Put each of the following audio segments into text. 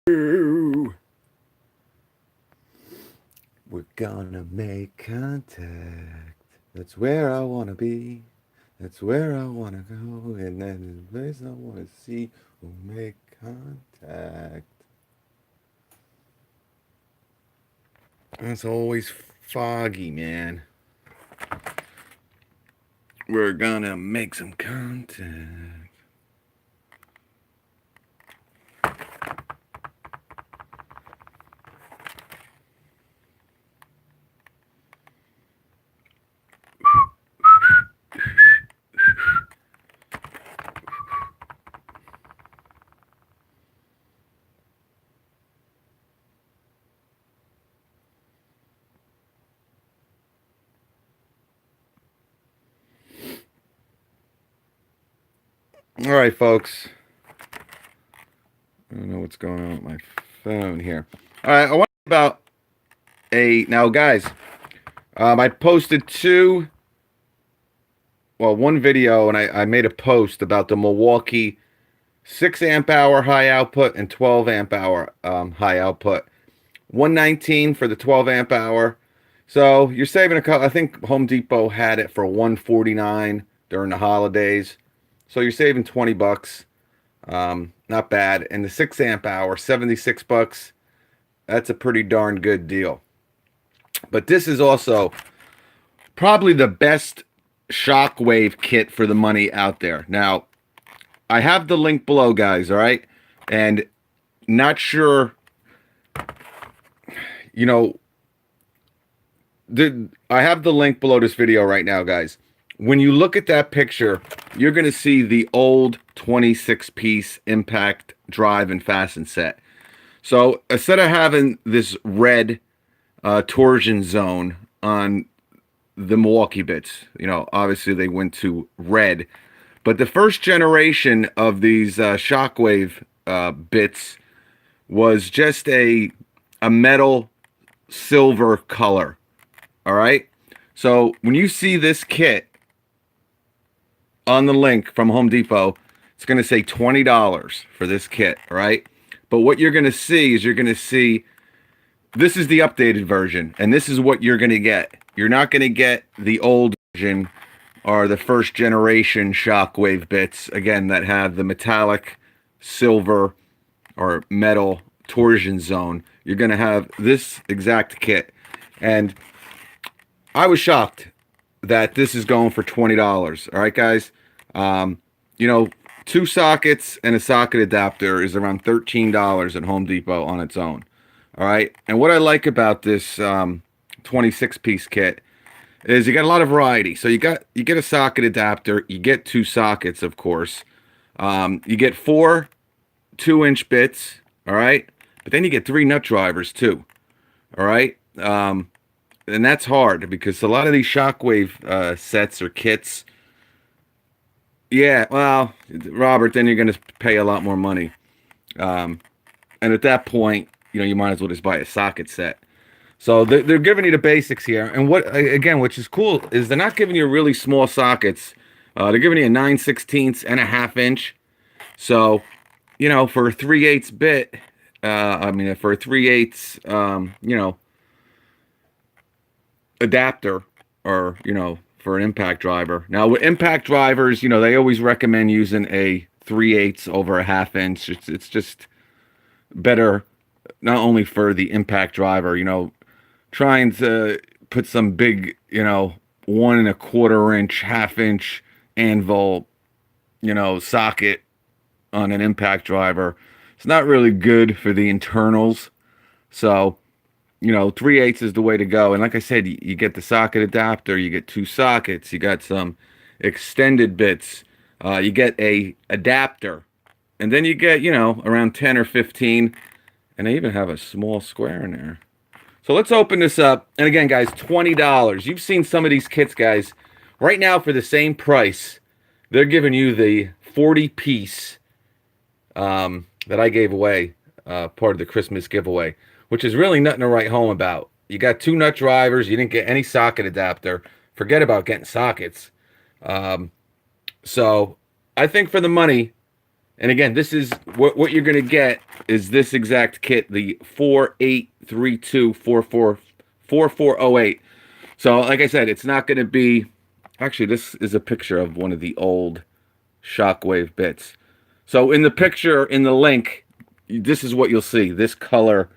We're gonna make contact. That's where I wanna be. That's where I wanna go. And then the place I wanna see. We'll make contact. It's always foggy, man. We're gonna make some contact. All right, folks. I don't know what's going on with my phone here. All right, I want to about now, guys. I posted one video, and I made a post about the Milwaukee 6 amp hour high output and 12 amp hour high output. 119 for the 12 amp hour. So you're saving a couple. I think Home Depot had it for 149 during the holidays. So you're saving 20 bucks. Not bad. And the 6 amp hour, 76 bucks. That's a pretty darn good deal. But this is also probably the best Shockwave kit for the money out there. Now, I have the link below, guys, all right? And not sure, you know, I have the link below this video right now, guys. When you look at that picture, you're going to see the old 26-piece impact drive and fasten set. So instead of having this red torsion zone on the Milwaukee bits, you know, obviously they went to red. But the first generation of these Shockwave bits was just a metal silver color. All right. So when you see this kit on the link from Home Depot, it's going to say $20 for this kit. All right. But what you're going to see is this is the updated version, and this is what you're going to get. You're not going to get the old version or the first generation Shockwave bits, again, that have the metallic silver or metal torsion zone. You're going to have this exact kit. And I was shocked that this is going for $20. All right, guys. You know, 2 sockets and a socket adapter is around $13 at Home Depot on its own. All right. And what I like about this 26-piece kit is you got a lot of variety. So you get a socket adapter. You get 2 sockets, of course. You get 4 2-inch bits. All right. But then you get 3 nut drivers too. All right. And that's hard because a lot of these Shockwave sets or kits, yeah, well, Robert, then you're going to pay a lot more money. And at that point, you know, you might as well just buy a socket set. So they're giving you the basics here. And what, again, which is cool, is they're not giving you really small sockets. They're giving you a 9/16 and a 1/2 inch. So, you know, for a 3/8 bit, for a 3/8, you know, adapter, or, you know, for an impact driver. Now with impact drivers, you know, they always recommend using a 3/8 over a 1/2 inch. It's just better, not only for the impact driver, you know, trying to put some big, you know, 1 1/4 inch, 1/2 inch anvil, you know, socket on an impact driver. It's not really good for the internals. So, you know, 3/8 is the way to go. And like I said, you get the socket adapter, you get 2 sockets, you got some extended bits, you get a adapter, and then you get, you know, around 10 or 15, and they even have a small square in there. So let's open this up. And again, guys, $20. You've seen some of these kits, guys. Right now, for the same price, they're giving you the 40-piece that I gave away, part of the Christmas giveaway, which is really nothing to write home about. You got 2 nut drivers. You didn't get any socket adapter. Forget about getting sockets. So I think for the money, And again, this is what you're going to get is this exact kit, the 4832444408. So, like I said, it's not going to be... Actually, this is a picture of one of the old Shockwave bits. So, in the picture, in the link, this is what you'll see. This color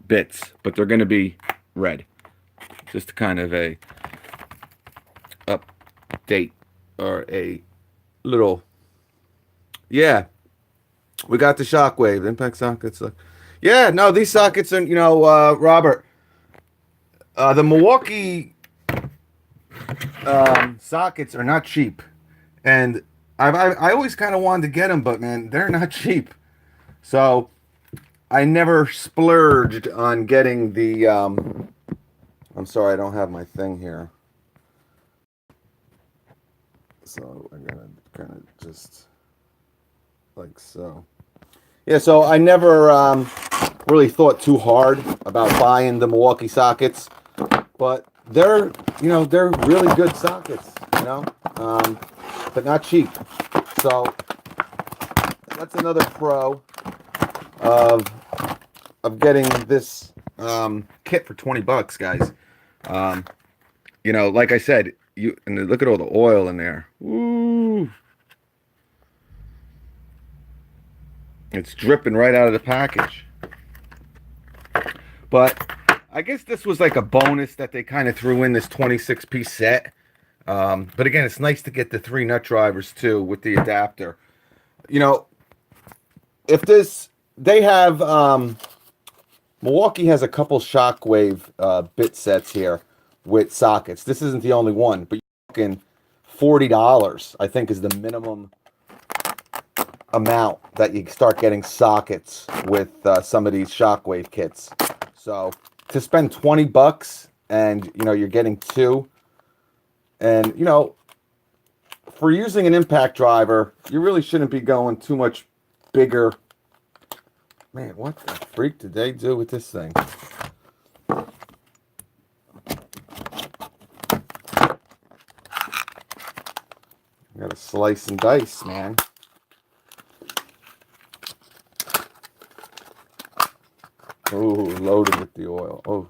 bits. But they're going to be red. Just kind of a update or a little... Yeah. We got the Shockwave. Impact sockets. Yeah, no, these sockets are, you know, Robert... the Milwaukee sockets are not cheap, and I always kind of wanted to get them, but man, they're not cheap. So I never splurged on getting the. I'm sorry, I don't have my thing here. So I'm gonna kind of just like so. Yeah, so I never really thought too hard about buying the Milwaukee sockets. But they're, you know, they're really good sockets, you know, but not cheap. So that's another pro of getting this kit for 20 bucks, guys. You know, like I said, and look at all the oil in there. Woo! It's dripping right out of the package. But I guess this was like a bonus that they kind of threw in this 26-piece set. But again, it's nice to get the 3 nut drivers too with the adapter. You know, if this, they have, Milwaukee has a couple Shockwave bit sets here with sockets. This isn't the only one, but you're looking $40, I think, is the minimum amount that you start getting sockets with some of these Shockwave kits. So to spend 20 bucks and, you know, you're getting 2, and, you know, for using an impact driver, you really shouldn't be going too much bigger. Man, what the freak did they do with this thing? You gotta slice and dice, man. Ooh, loaded with the oil. Oh.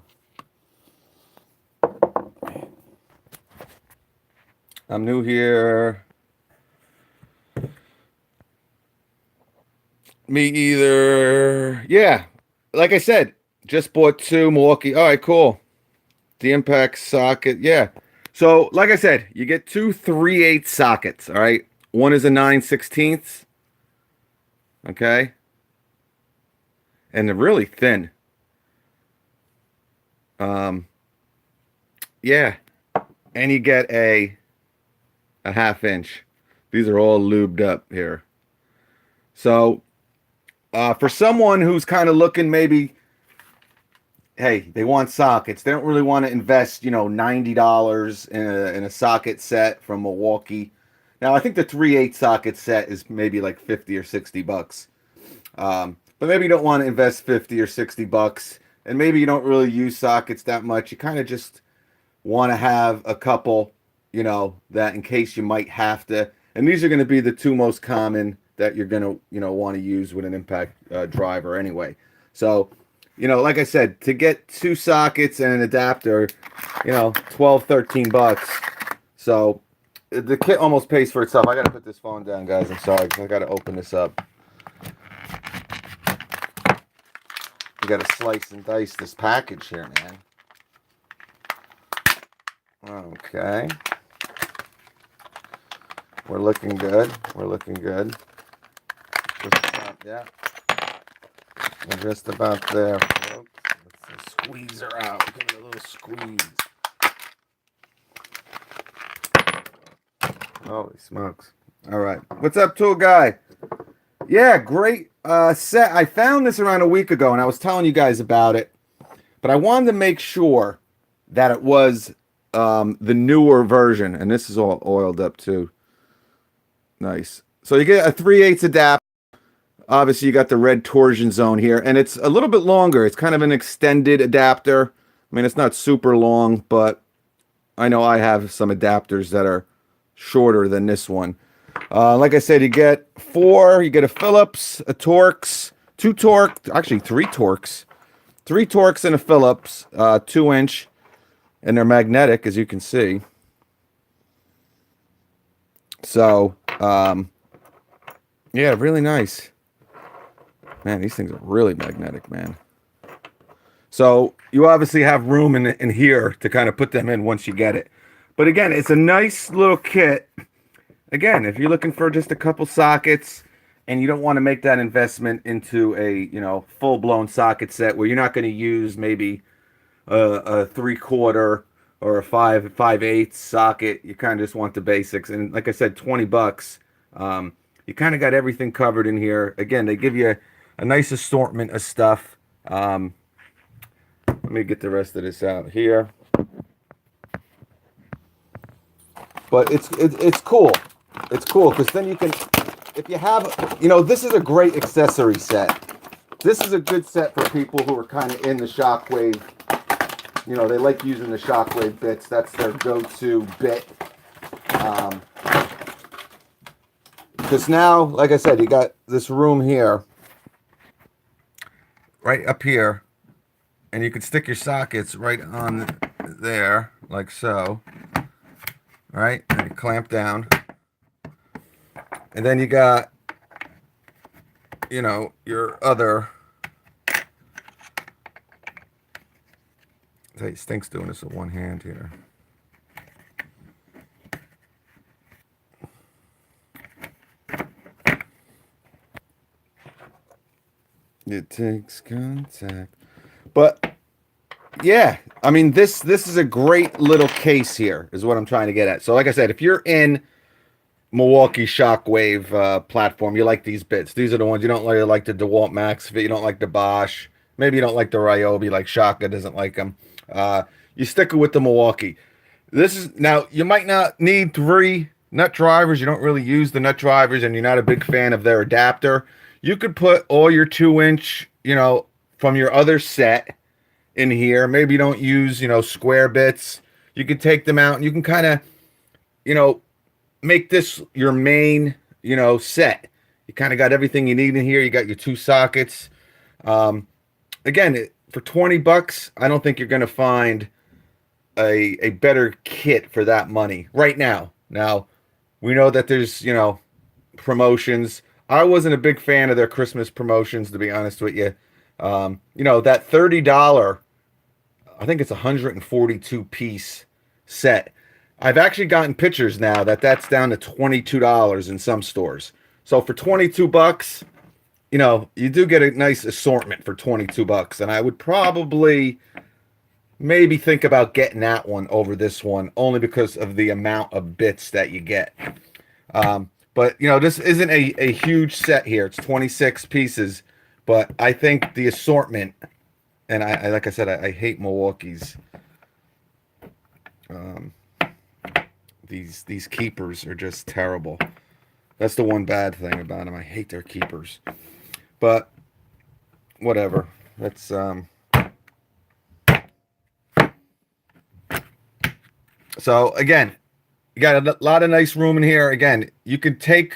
I'm new here. Me either. Yeah. Like I said, just bought 2 Milwaukee. All right, cool. The impact socket. Yeah. So, like I said, you get 2 3/8 sockets. All right. One is a 9/16. Okay. And they're really thin. Yeah, and you get a 1/2 inch. These are all lubed up here. So, for someone who's kind of looking, maybe, hey, they want sockets. They don't really want to invest, you know, $90 in a socket set from Milwaukee. Now, I think the 3/8 socket set is maybe like 50 or 60 bucks. But maybe you don't want to invest 50 or 60 bucks. And maybe you don't really use sockets that much. You kind of just want to have a couple, you know, that in case you might have to. And these are going to be the 2 most common that you're going to, you know, want to use with an impact driver anyway. So, you know, like I said, to get 2 sockets and an adapter, you know, 12, 13 bucks. So the kit almost pays for itself. I got to put this phone down, guys. I'm sorry. I got to open this up. You got to slice and dice this package here, man. Okay. We're looking good. We're looking good. Just about, yeah. We're just about there, folks. Let's squeeze her out. Give it a little squeeze. Holy smokes. All right. What's up, tool guy? Yeah, great set. I found this around a week ago, and I was telling you guys about it. But I wanted to make sure that it was the newer version. And this is all oiled up, too. Nice. So you get a 3/8 adapter. Obviously, you got the red torsion zone here. And it's a little bit longer. It's kind of an extended adapter. I mean, it's not super long, but I know I have some adapters that are shorter than this one. Like I said, you get 4. You get a Phillips, a Torx, 2 Torx, actually 3 Torx, 3 Torx and a Phillips, 2-inch, and they're magnetic, as you can see. So, yeah, really nice. Man, these things are really magnetic, man. So you obviously have room in here to kind of put them in once you get it. But again, it's a nice little kit. Again, if you're looking for just a couple sockets and you don't want to make that investment into a, full-blown socket set where you're not going to use maybe a 3/4 or a 5/8 socket, you kind of just want the basics. And like I said, 20 bucks. You kind of got everything covered in here. Again, they give you a nice assortment of stuff. Let me get the rest of this out here. But it's cool. It's cool because then you can, if you have, this is a great accessory set. This is a good set for people who are kind of in the Shockwave. They like using the Shockwave bits. That's their go-to bit. Because now, like I said, you got this room here, right up here, and you can stick your sockets right on there, like so, right? And you clamp down. And then you got, your other, it stinks doing this with one hand here. It takes contact. But yeah, I mean this is a great little case here, is what I'm trying to get at. So like I said, if you're in Milwaukee Shockwave platform, you like these bits. These are the ones you don't really like the DeWalt Max Fit, you don't like the Bosch, maybe you don't like the Ryobi, like Shaka doesn't like them. You stick it with the Milwaukee. This is, now you might not need 3 nut drivers. You don't really use the nut drivers and you're not a big fan of their adapter. You could put all your 2-inch, from your other set in here. Maybe you don't use, square bits. You could take them out and you can kind of, make this your main, set. You kind of got everything you need in here. You got your 2 sockets. Again, for 20 bucks, I don't think you're going to find a better kit for that money right now. Now, we know that there's, promotions. I wasn't a big fan of their Christmas promotions, to be honest with you. That $30, I think it's a 142 piece set. I've actually gotten pictures now that's down to $22 in some stores. So for 22 bucks, you do get a nice assortment for 22 bucks. And I would probably maybe think about getting that one over this one, only because of the amount of bits that you get. But, this isn't a huge set here. It's 26 pieces. But I think the assortment, and I like I said, I hate Milwaukee's. These keepers are just terrible. That's the one bad thing about them. I hate their keepers. But, whatever. Let's, So, again, you got a lot of nice room in here. Again, you could take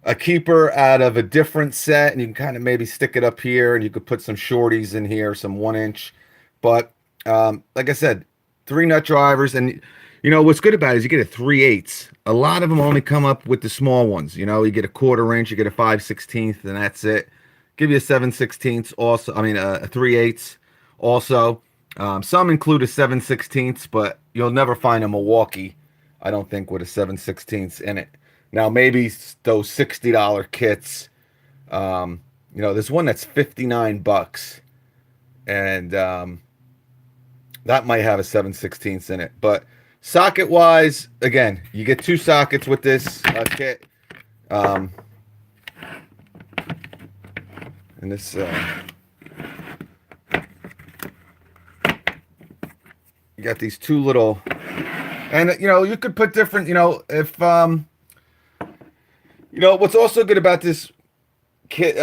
a keeper out of a different set and you can kind of maybe stick it up here and you could put some shorties in here, some 1-inch. But like I said, 3 nut drivers. And what's good about it is you get a 3/8. A lot of them only come up with the small ones. You get a 1/4 inch, you get a 5/16, and that's it. Give you a 7/16 also. I mean a 3/8 also. Some include a 7/16, but you'll never find a Milwaukee, I don't think, with a 7/16 in it. Now, maybe those $60 kits, there's one that's 59 bucks, and that might have a 7/16 in it. But socket-wise, again, you get 2 sockets with this kit. And this, you got these 2 little, and, you could put different, if, what's also good about this kit,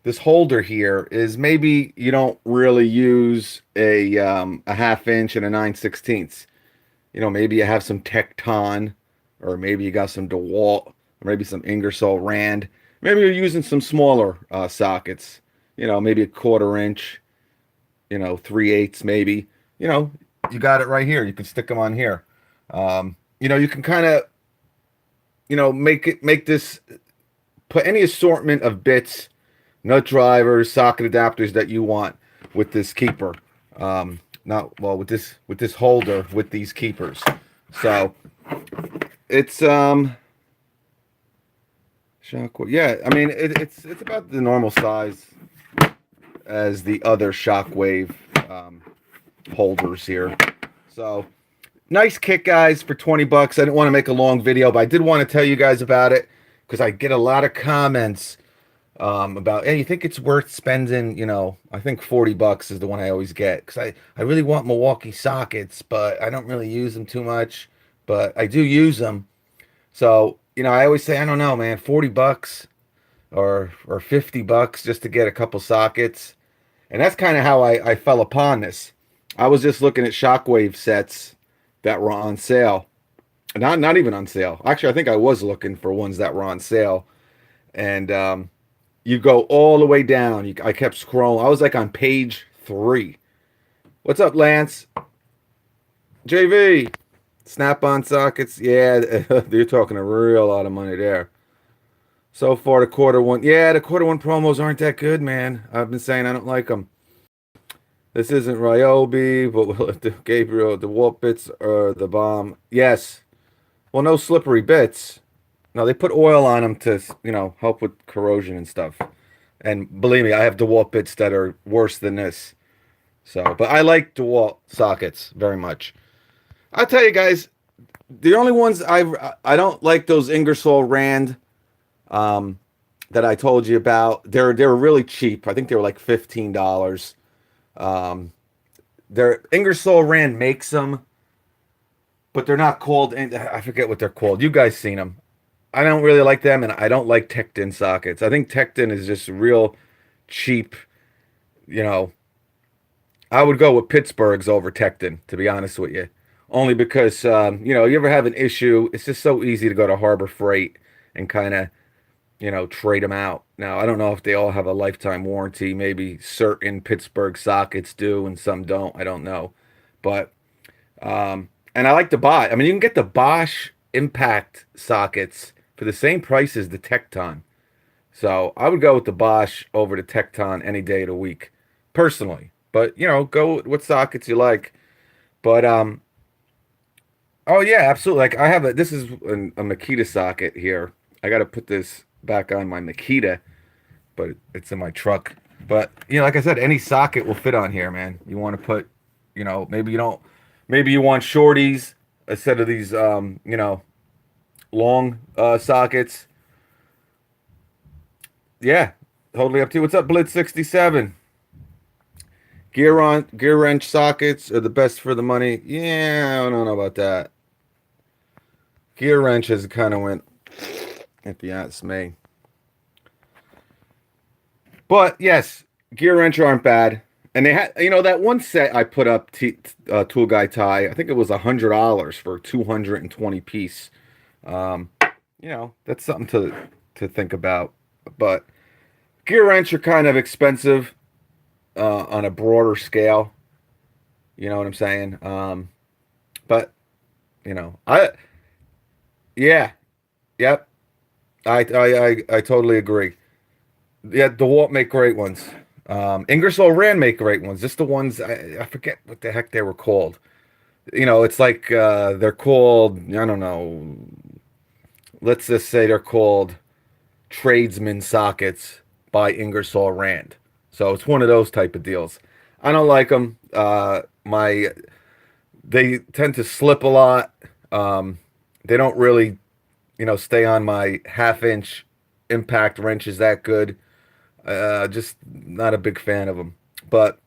this holder here is maybe you don't really use a 1/2 inch and a 9/16. Maybe you have some Tecton or maybe you got some DeWalt, or maybe some Ingersoll Rand. Maybe you're using some smaller sockets, you know, maybe a 1/4 inch, you know, 3/8 maybe. You know, you got it right here. You can stick them on here. You know, you can kind of, you know, make this, put any assortment of bits, nut drivers, socket adapters that you want with this keeper. Not well with this holder with these keepers. So it's Shockwave. Yeah, I mean it's about the normal size as the other Shockwave holders here. So nice kit, guys, for 20 bucks. I didn't want to make a long video, but I did want to tell you guys about it because I get a lot of comments about, hey, you think it's worth spending, you know, I think 40 bucks is the one I always get because I really want Milwaukee sockets, but I don't really use them too much, but I do use them. So, you know, I always say, I don't know, man, 40 bucks or 50 bucks just to get a couple sockets. And that's kind of how I fell upon this. I was just looking at Shockwave sets that were on sale. Not even on sale. Actually, I think I was looking for ones that were on sale. And you go all the way down. I kept scrolling. I was like on page 3. What's up, Lance? JV. Snap-on sockets. Yeah, you're talking a real lot of money there. So far, the Q1. Yeah, the Q1 promos aren't that good, man. I've been saying I don't like them. This isn't Ryobi, but Gabriel, the DeWalt bits are the bomb. Yes. Well, no slippery bits. No, they put oil on them to, you know, help with corrosion and stuff. And believe me, I have DeWalt bits that are worse than this. So, but I like DeWalt sockets very much. I'll tell you guys, the only ones I don't like those Ingersoll Rand that I told you about. They're really cheap. I think they were like $15. They're Ingersoll Rand makes them, but they're not called. I forget what they're called. You guys seen them? I don't really like them, and I don't like Tecton sockets. I think Tecton is just real cheap. You know, I would go with Pittsburgh's over Tecton, to be honest with you. Only because, you know, you ever have an issue, it's just so easy to go to Harbor Freight and kind of, you know, trade them out. Now, I don't know if they all have a lifetime warranty. Maybe certain Pittsburgh sockets do and some don't. I don't know. But, and I like to buy. I mean, you can get the Bosch Impact sockets for the same price as the Tecton. So I would go with the Bosch over the Tecton any day of the week, personally. But, you know, go with what sockets you like. But, oh yeah, absolutely. Like I have this is a Makita socket here. I got to put this back on my Makita, but it's in my truck. But, you know, like I said, any socket will fit on here, man. You want to put, you know, maybe you want shorties instead of these, you know, long sockets. Yeah, totally up to you. What's up, Blitz 67? Gear wrench sockets are the best for the money. Yeah, I don't know about that. Gear wrenches kind of went, if you ask me. But yes, gear wrench aren't bad. And they had, you know, that one set I put up, Tool Guy Tie, I think it was $100 for 220 piece. You know, that's something to think about. But gear wrench are kind of expensive on a broader scale. You know what I'm saying? But, you know, yeah, yep. I totally agree. Yeah, DeWalt make great ones. Ingersoll Rand make great ones. Just the ones I forget what the heck they were called. You know, it's like they're called, I don't know. Let's just say they're called Tradesman sockets by Ingersoll Rand. So it's one of those type of deals. I don't like them. They tend to slip a lot. They don't really, you know, stay on my 1/2-inch impact wrenches that good. Just not a big fan of them. But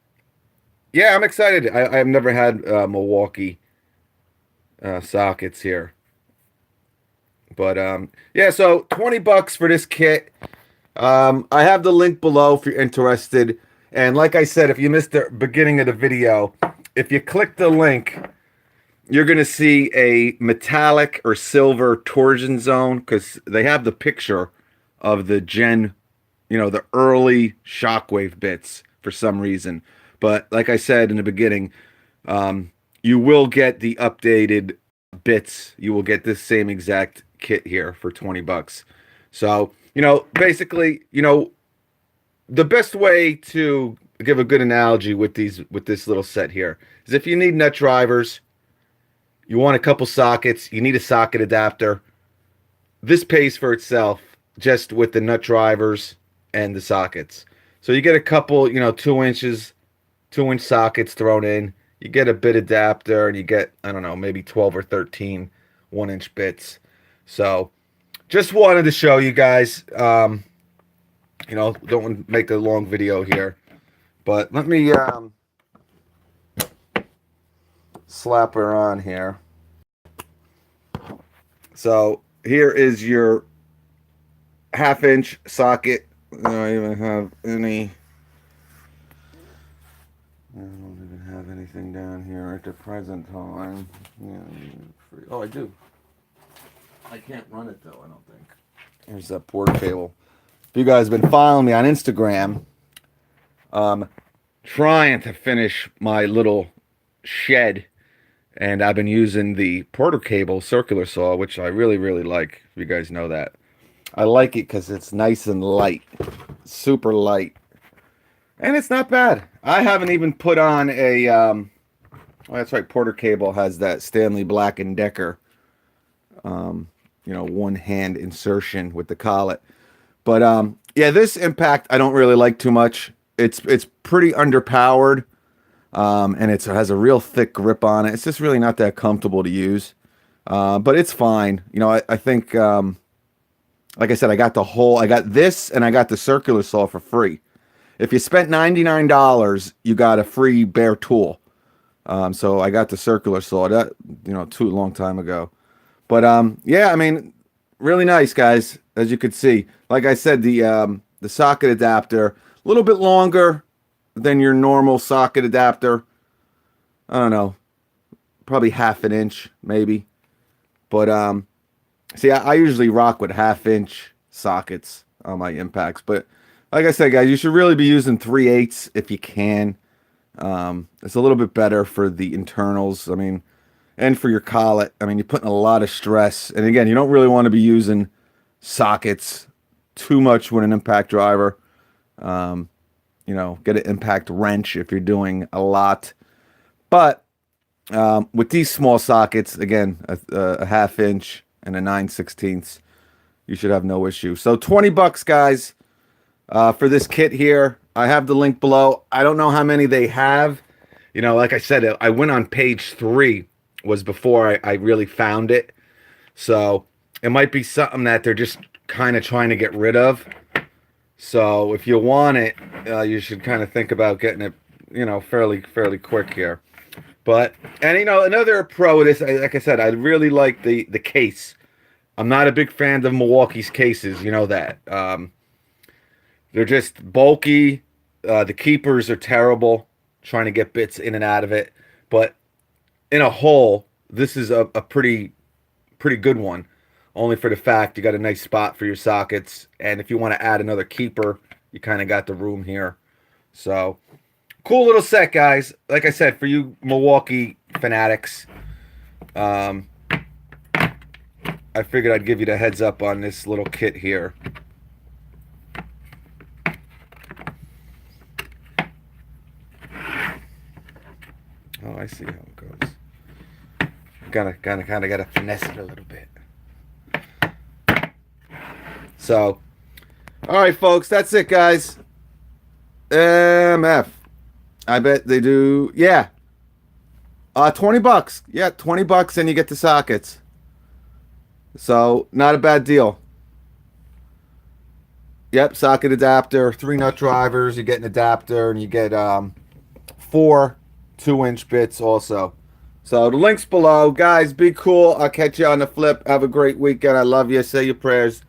yeah, I'm excited. I've never had Milwaukee sockets here. But yeah, so 20 bucks for this kit. I have the link below if you're interested. And like I said, if you missed the beginning of the video, if you click the link, you're going to see a metallic or silver torsion zone because they have the picture of the the early Shockwave bits for some reason. But like I said in the beginning, you will get the updated bits. You will get this same exact kit here for 20 bucks. So, basically, the best way to give a good analogy with this little set here is if you need nut drivers, you want a couple sockets, you need a socket adapter. This pays for itself just with the nut drivers and the sockets. So you get a couple, 2-inch sockets thrown in. You get a bit adapter and you get, I don't know, maybe 12 or 13 1-inch bits. So just wanted to show you guys, don't want to make a long video here, but let me slap her on here. So here is your 1/2-inch socket. I don't even have any. I don't even have anything down here at the present time. Yeah, oh, I do. I can't run it though, I don't think. Here's that port cable. If you guys have been following me on Instagram, trying to finish my little shed, and I've been using the porter cable circular saw, which I really, really like. If you guys know that. I like it because it's nice and light. Super light. And it's not bad. I haven't even put on a, well, that's right, Porter Cable has that Stanley Black & Decker, one-hand insertion with the collet. But, yeah, this Impact I don't really like too much. It's pretty underpowered, and it has a real thick grip on it. It's just really not that comfortable to use. But it's fine. I think, like I said, I got this and I got the circular saw for free. If you spent $99, you got a free bare tool. So I got the circular saw that, too long time ago. But yeah, I mean, really nice, guys. As you could see, like I said, the socket adapter a little bit longer than your normal socket adapter. I don't know, probably 1/2 inch maybe. But see, I usually rock with 1/2-inch sockets on my Impacts, but like I said, guys, you should really be using 3/8 if you can. It's a little bit better for the internals, I mean, and for your collet. I mean, you're putting a lot of stress. And again, you don't really want to be using sockets too much with an impact driver. Get an impact wrench if you're doing a lot. But with these small sockets, again, a 1/2 inch and a 9/16, you should have no issue. So 20 bucks, guys. For this kit here, I have the link below. I don't know how many they have. Like I said, I went on page 3 was before I really found it. So it might be something that they're just kind of trying to get rid of. So if you want it, you should kind of think about getting it, fairly quick here. But, and another pro of this, like I said, I really like the case. I'm not a big fan of Milwaukee's cases, you know that. They're just bulky. The keepers are terrible, trying to get bits in and out of it. But in a whole, this is a pretty good one. Only for the fact you got a nice spot for your sockets. And if you want to add another keeper, you kind of got the room here. So, cool little set, guys. Like I said, for you Milwaukee fanatics, I figured I'd give you the heads up on this little kit here. Oh, I see how it goes. Kind of gotta finesse it a little bit. So, all right, folks, that's it, guys. MF. I bet they do. Yeah. 20 bucks. Yeah, 20 bucks and you get the sockets. So, not a bad deal. Yep, socket adapter, 3 nut drivers, you get an adapter, and you get 4 2-inch bits also. So, the link's below. Guys, be cool. I'll catch you on the flip. Have a great weekend. I love you. Say your prayers.